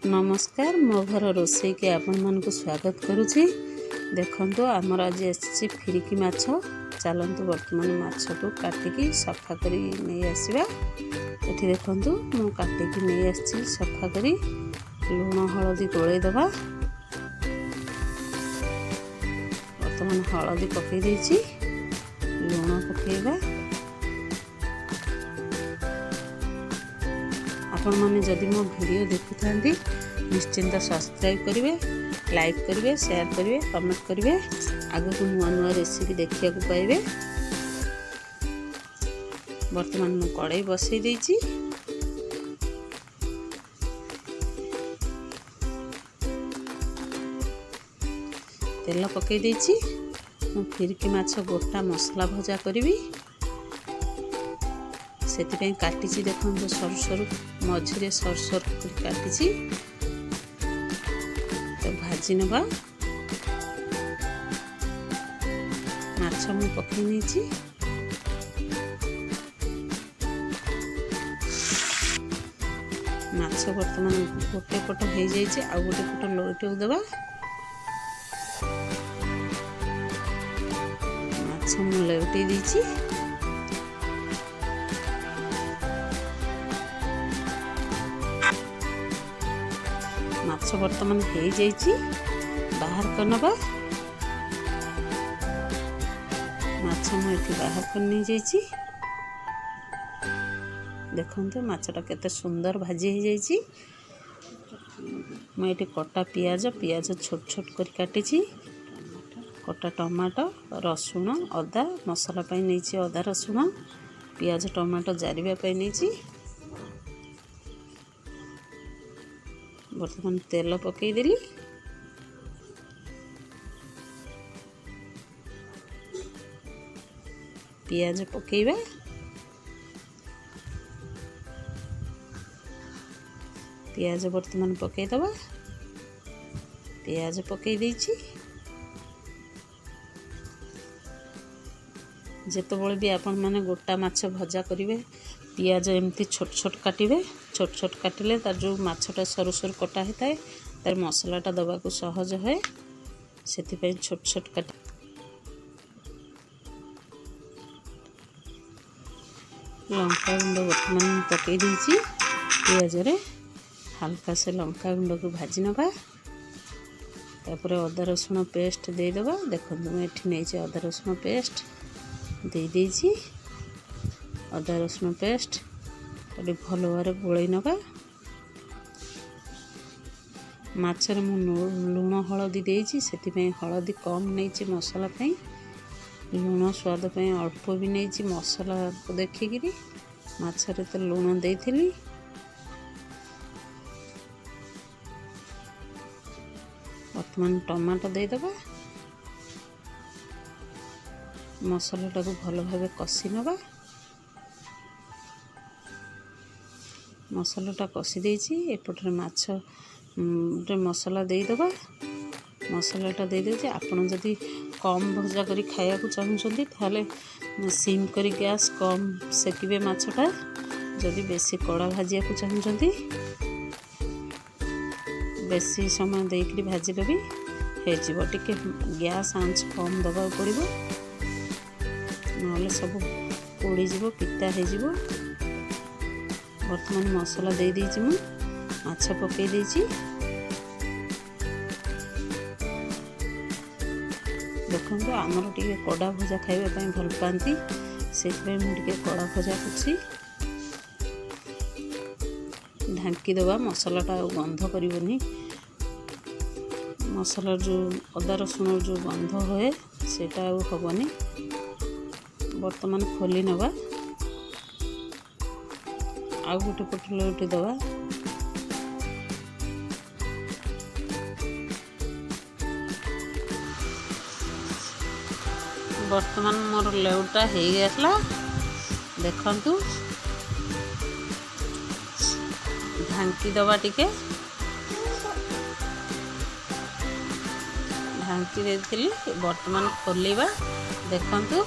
नमस्कार मो घर रोसई के आपण मन को स्वागत करुछि। देखंतु आमर आज एसछि फिरिकी माछ। चलंतु वर्तमान माछ को काटिकी सफा करी नै आसीबा। एठी देखंतु मु काटिकी नै आछि सफा करी लूण हळदी गोळै दबा। वर्तमान हळदी पकै दैछि, लूण पकेबा। आपण माने जदि मो वीडियो देखुथांती निश्चिंत सब्सक्राइब करिवे, लाइक करिवे, शेयर करिवे, कमेंट करिवे। आगु को नुआ नुआ रेसिपी देखिया को पाइबे। वर्तमान मु कढ़ाई बसई देछि। तेल पकई देछि। मु फिरकी माछ गोटा मसला भजा करिवी। से काटी देखो सर सर मझे सर सर काटी तो भाजी नवा। माछ मु पकई नहीं माछ बर्तमान गोटे पट हो जाए आ गोटे पट लौटे दबा। माछ मु लौटे देछि। माछ बर्तमान हो जाइए बाहर कर नवा। माछ मुझे बाहर कर नहीं जाइए। देखो माछटा केते सुंदर भाजी हो जाइए। मुझे कटा पियाज छोट छोट कर काटी। कटा टमाटो रसुण अदा मसला नहीं अदा रसुण पियाज टमाटो जारिबा नहीं। बर्तमान तेल पकई देली। पियाज पकेबा। पियाज बर्तमान पकई दबा। पियाज पकई देछि। जेतबळे भी आपण माने गोटा माछ भजा करिवे पियाज एमती छोट छोट काटिबे। छोट छोट काटिले तार जो माछटा सरू सरू कटा होता है तार मसलाटा दबा को सहज है। से छोट छोट काट लंका गुंड बर्तमान पकई देछि। पियाज रे हल्का से लंका गुंड को भाजी नवा। तापर अदा रसुण पेस्ट दे दबा। देखंतु मैं एठी नै छै अदा रसुण पेस्ट दे देछि। अदा रसुण पेस्ट भल भाव गोल नवा। माछर मु लूण हलदी देछि से हलदी कम नहीं मसला पाई। लूण स्वाद पाई अल्प भी नहीं मसला को देखिकी माछरे तो लूण देइथिली। वर्तमान टमाटो दे दबा। मसलाटा को भल भाव कषि नवा। मसलाटा कषि देछि। एपटे माछ रे मसला दे दबा। मसलाटा दे देछि। आपण जदि कम भजा करी खाया को चाहउछंती थाले सिम करी गैस कम सेकिबे माछटा। जदि बेसी कड़ा भाजिया को चाहउछंती बेसी समय देकरी भाजिले भी हे जिवो। टिके गैस आंच कम दबा पड़िबो नले सब पोड़ी जिवो पिता हे जिवो। वर्तमान मसला दे देछि मु माछ पकई देछि। देखो आमर टिके कड़ा भजा खाइबा पई भल पांती से मु टिके कड़ा भजा करछि। ढांकी दबा मसलाटा गंध करिवनी। मसला जो अदा रसुण जो गंध होए सेटा हबनी। वर्तमान खोली नवा। आउ गोटे पट लौटी दबा। वर्तमान मोर लेउटा हो गया। देखंतु ढांकी दबा टिके ढांकी देथिली। वर्तमान खोलिबा। देखंतु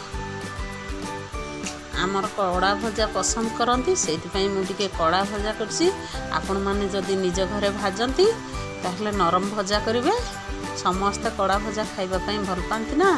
ଆମର କଡ଼ା ଭଜା ପସନ୍ଦ କରନ୍ତି, ସେଇଥିପାଇଁ ମୁଁ ଟିକେ କଡ଼ା ଭଜା କରିଛି। ଆପଣମାନେ ଯଦି ନିଜ ଘରେ ଭାଜନ୍ତି ତାହେଲେ ନରମ ଭଜା କରିବେ। ସମସ୍ତେ କଡ଼ା ଭଜା ଖାଇବା ପାଇଁ ଭଲ ପାଆନ୍ତି ନା।